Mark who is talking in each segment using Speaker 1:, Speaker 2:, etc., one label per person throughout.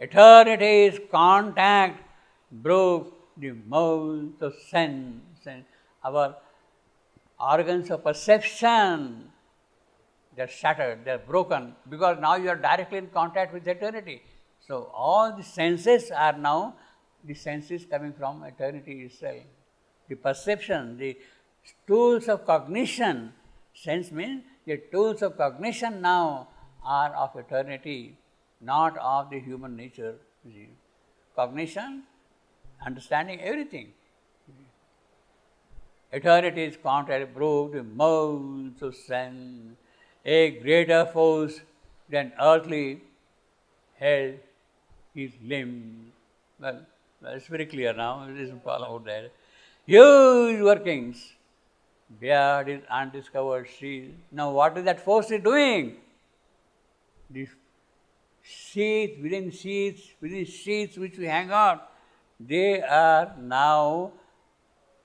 Speaker 1: Eternity's contact broke the mold of sense, and our organs of perception, they're shattered, they're broken, because now you are directly in contact with eternity. So all the senses are now the senses coming from eternity itself. The perception, the tools of cognition, sense means the tools of cognition now are of eternity, not of the human nature. Cognition, understanding everything. Eternity's contact broke the molds of sense. A greater force than earthly held his limbs. Well, it's very clear now. It isn't all about that. Huge workings. Beyond his undiscovered sheath. Now, what is that force is doing? The sheath, within sheaths which we hang on, they are now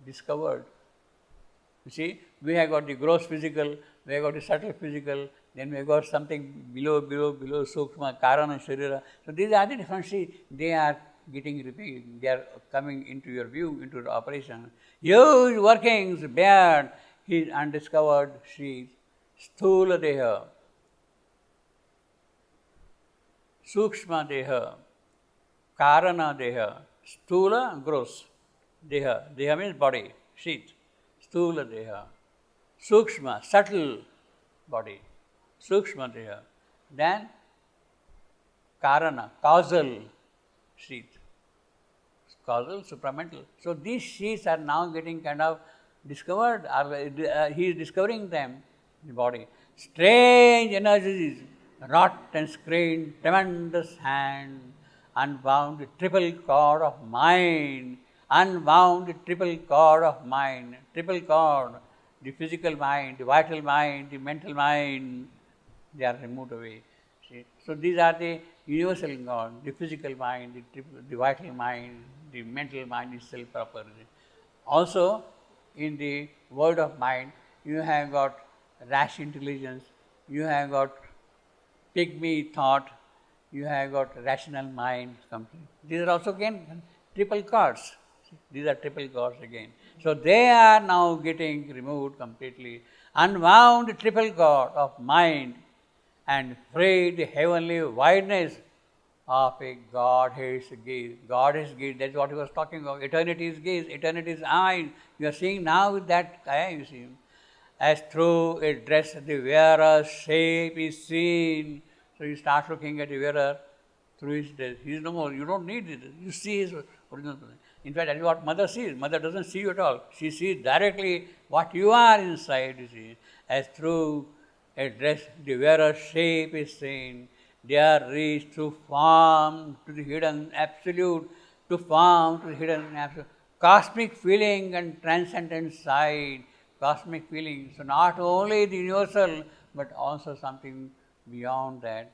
Speaker 1: discovered. You see, we have got the gross physical, we have got the subtle physical, then we have got something below, Sukshma, Karana, Sharira. So these are the different sheaths. They are getting repeated. They are coming into your view, into the operation. Huge workings bear his undiscovered sheath. Sthula Deha, Sukshma Deha, Karana Deha, Sthula, gross, Deha means body, sheath, Sthula Deha, Sukshma, subtle body, Sukshma Deha, then Karana, causal sheath, causal, supramental. So these sheaths are now getting kind of discovered, he is discovering them in the body. Strange energies, wrought and screened, tremendous hand, unbound the triple cord of mind, unbound the triple cord of mind, triple cord, the physical mind, the vital mind, the mental mind, they are removed away. See? So these are the universal God, the physical mind, the vital mind, the mental mind itself properly. Also, in the world of mind, you have got rash intelligence, you have got pygmy thought, you have got rational mind, something. These are also again triple cords. These are triple cords again. So they are now getting removed completely. Unwound triple cord of mind and freed the heavenly wideness of a Godhead's gaze. Godhead's gaze, that's what he was talking about. Eternity's gaze, eternity's eye. You are seeing now with that eye, you see. As through a dress the wearer's shape is seen. So you start looking at the wearer through his dress. He is no more, you don't need it. You see his original. In fact, that is what mother sees. Mother doesn't see you at all. She sees directly what you are inside, you see. As through a dress the wearer's shape is seen. They are reached through form to the hidden absolute, to form to the hidden absolute. Cosmic feeling and transcendent sight. Cosmic feeling. So not only the universal, but also something beyond that.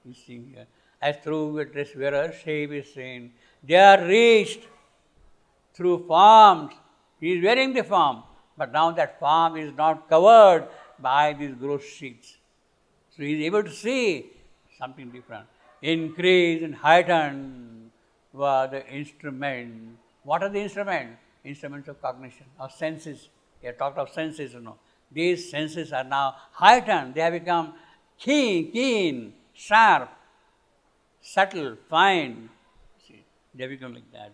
Speaker 1: You see here. As through a dress wearer shape is seen. They are reached through forms. He is wearing the form, but now that form is not covered by these gross sheets. So he is able to see something different. Increase and heighten were the instruments. What are the instruments? Instruments of cognition, of senses. We have talked of senses, These senses are now heightened. They have become keen, sharp, subtle, fine. See, they become like that.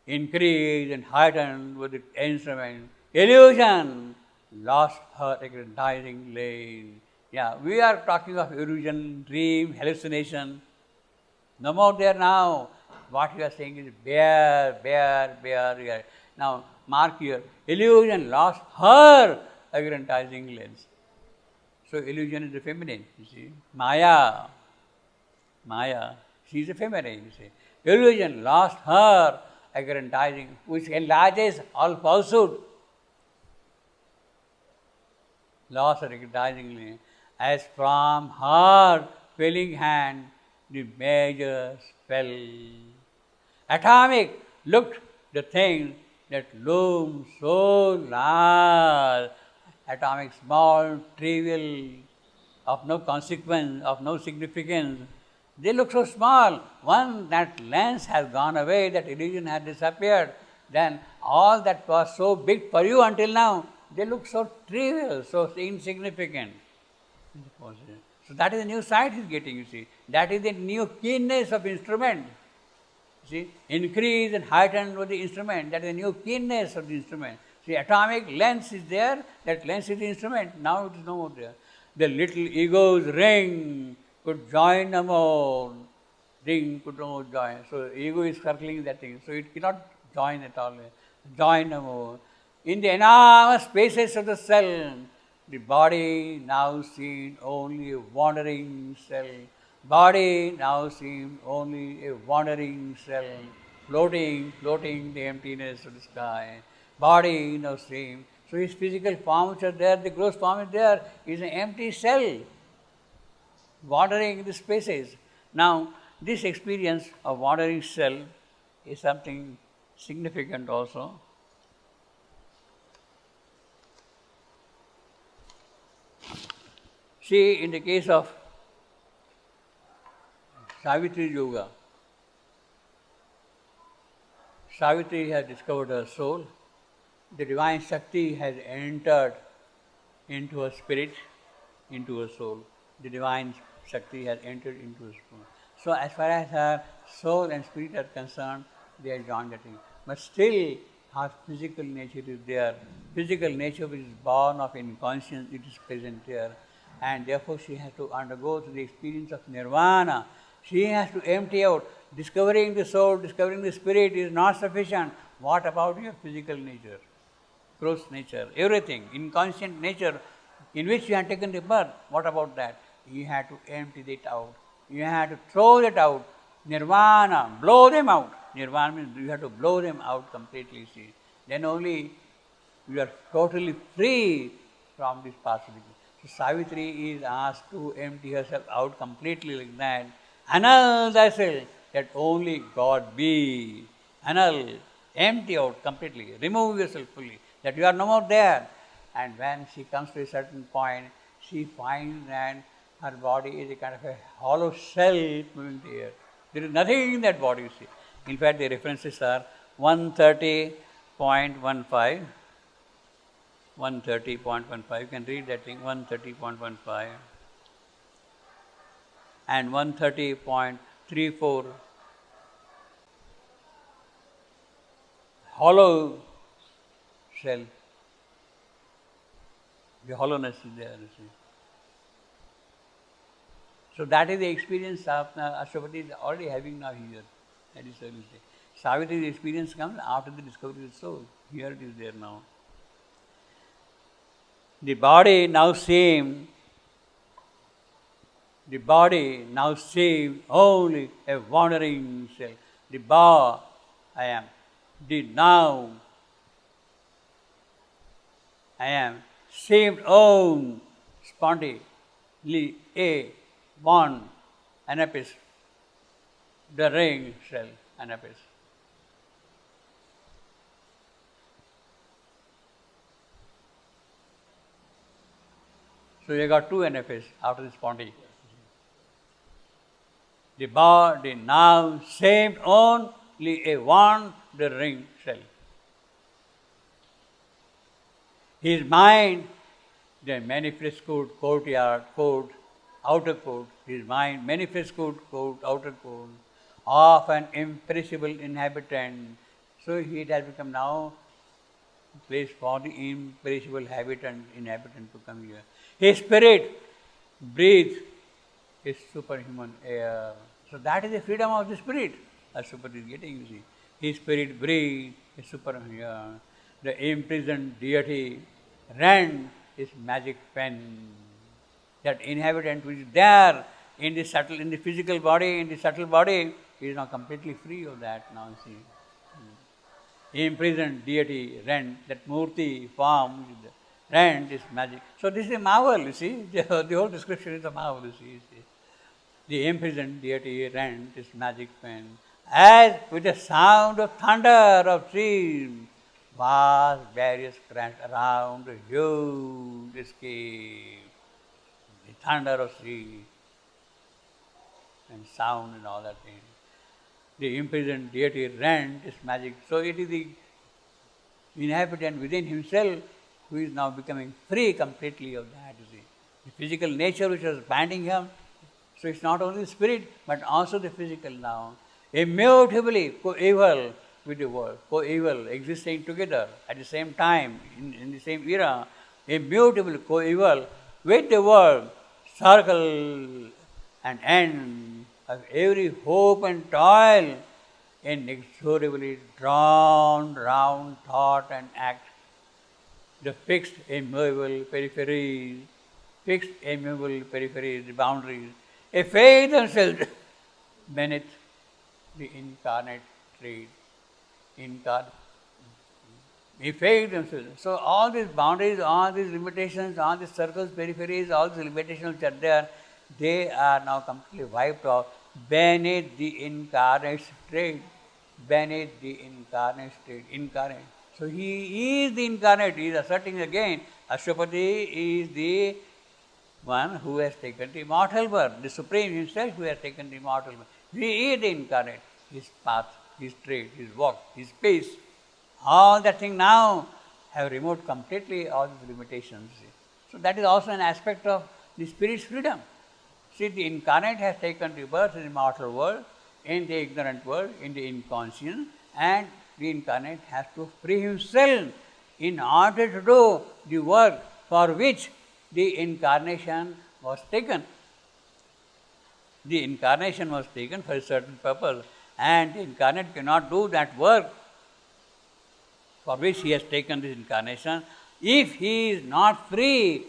Speaker 1: Increase and heightened with the instrument. Illusion lost her aggrandizing lane. Yeah, we are talking of illusion, dream, hallucination. No more there now. What you are saying is bare. Now, mark here. Illusion lost her aggrandizing lens. So, illusion is the feminine, you see. Maya, she is a feminine, you see. Illusion lost her aggrandizing, which enlarges all falsehood. Lost her aggrandizingly. As from her failing hand, the measures fell. Atomic looked the thing that loomed so large, atomic, small, trivial, of no consequence, of no significance, They look so small. Once that lens has gone away, that illusion has disappeared, then all that was so big for you until now, they look so trivial, so insignificant. So that is the new sight he's getting, you see. That is the new keenness of instrument. See, increase and heighten with the instrument. That is the new keenness of the instrument. See, atomic lens is there. That lens is the instrument. Now it is no more there. The little ego's ring could join no more. Ring could no more join. So ego is circling that thing. So it cannot join at all. Join no more. In the enormous spaces of the cell, the body now seemed only a wandering cell. Body now seemed only a wandering cell, floating the emptiness of the sky. Body now seemed. So his physical forms are there, the gross form is there, is an empty cell, wandering in the spaces. Now, this experience of wandering cell is something significant also. See, in the case of Savitri Yoga, Savitri has discovered her soul. The divine Shakti has entered into her spirit, into her soul. The divine Shakti has entered into her soul. So as far as her soul and spirit are concerned, they are joined at it. But still, her physical nature is there. Physical nature which is born of inconscience, it is present there. And therefore she has to undergo the experience of nirvana. She has to empty out. Discovering the soul, discovering the spirit is not sufficient. What about your physical nature? Gross nature, everything, inconscient nature in which you have taken the birth. What about that? You have to empty it out. You have to throw it out. Nirvana, blow them out. Nirvana means you have to blow them out completely, see. Then only you are totally free from this possibility. So Savitri is asked to empty herself out completely like that. Annul thyself, that only God be. Annul, empty out completely. Remove yourself fully, that you are no more there. And when she comes to a certain point, she finds that her body is a kind of a hollow shell moving the air. There is nothing in that body, you see. In fact, the references are 130.15. 130.15. You can read that thing, 130.15 and 130.34. Hollow shell. The hollowness is there, you see. So that is the experience of Ashwapati is already having now here. That is what you say. Savitri's experience comes after the discovery of the soul. Here it is there now. The body now seemed only a wandering cell. The bar I am. The now I am seemed own spontaneously a one anapis, the ring shell anapis. So you got two anapis after the spontaneous. The body now seemed only a one, the ring shell. His mind, the manifest courtyard, court, outer court, his mind, manifest court, outer court, of an imperishable inhabitant. So it has become now a place for the imperishable inhabitant to come here. His spirit breathes his superhuman air. So that is the freedom of the spirit. Ashwapati is getting, you see. His spirit breathes his superhuman air. The imprisoned deity rent his magic pen. That inhabitant which is there in the physical body, in the subtle body, is now completely free of that now, see. Imprisoned deity rent, that murti form, rent is magic. So this is a marvel, you see. The whole description is a marvel, you see. The imprisoned deity rent his magic pen, as with the sound of thunder of streams, vast barriers crashed around a huge escape. The thunder of sea. and sound and all that thing. The imprisoned deity rent is magic. So it is the inhabitant within himself who is now becoming free completely of that. You see. The physical nature which was binding him, so it's not only the spirit but also the physical now. Immutably coeval with the world, coeval, existing together at the same time, in the same era, immutably coeval with the world, circle and end of every hope and toil, inexorably drawn round thought and act. The fixed, immovable peripheries, the boundaries, efface themselves beneath the incarnate trade. Efface themselves. So all these boundaries, all these limitations, all these circles, peripheries, all these limitations which are there, they are now completely wiped off beneath the incarnate state. Beneath the incarnate state. Incarnate. So he is the incarnate. He is asserting again. Ashwapati is the one who has taken the immortal birth, the Supreme himself who has taken the immortal birth. He is the incarnate. His path, his trade, his walk, his pace, all that thing now have removed completely all these limitations. So that is also an aspect of the spirit's freedom. See, the incarnate has taken the birth in the immortal world, in the ignorant world, in the inconscient, and the incarnate has to free himself in order to do the work for which the incarnation was taken. The incarnation was taken for a certain purpose, and the incarnate cannot do that work for which he has taken this incarnation if he is not free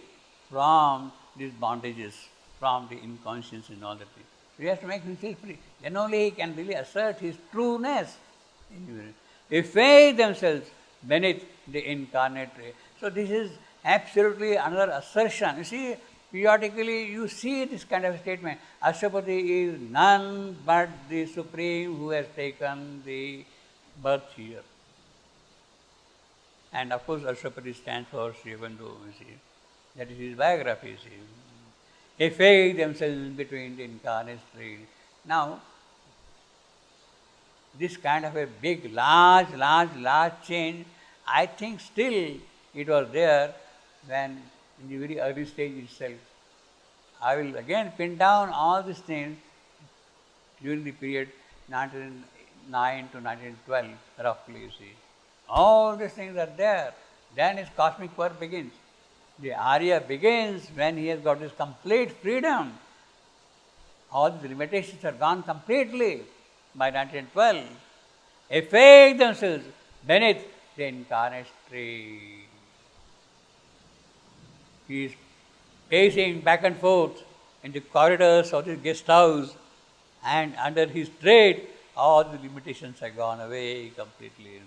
Speaker 1: from these bondages, from the inconscience and all that thing. So he has to make himself free. Then only he can really assert his trueness. Efface themselves beneath the incarnate ray. So this is absolutely another assertion. You see, periodically you see this kind of statement. Ashwapati is none but the Supreme who has taken the birth here. And of course, Ashwapati stands for Sri Bandhu, you see. That is his biography, you see. Efface themselves between the incarnate tree. Now, this kind of a big, large change, I think still it was there when in the very early stage itself. I will again pin down all these things during the period 1909 to 1912, roughly, you see. All these things are there. Then his cosmic work begins. The Arya begins when he has got this complete freedom. All the limitations are gone completely by 1912. Efface themselves beneath the incarnate tree. He is pacing back and forth in the corridors of the guest house, and under his trade, all the limitations are gone away completely.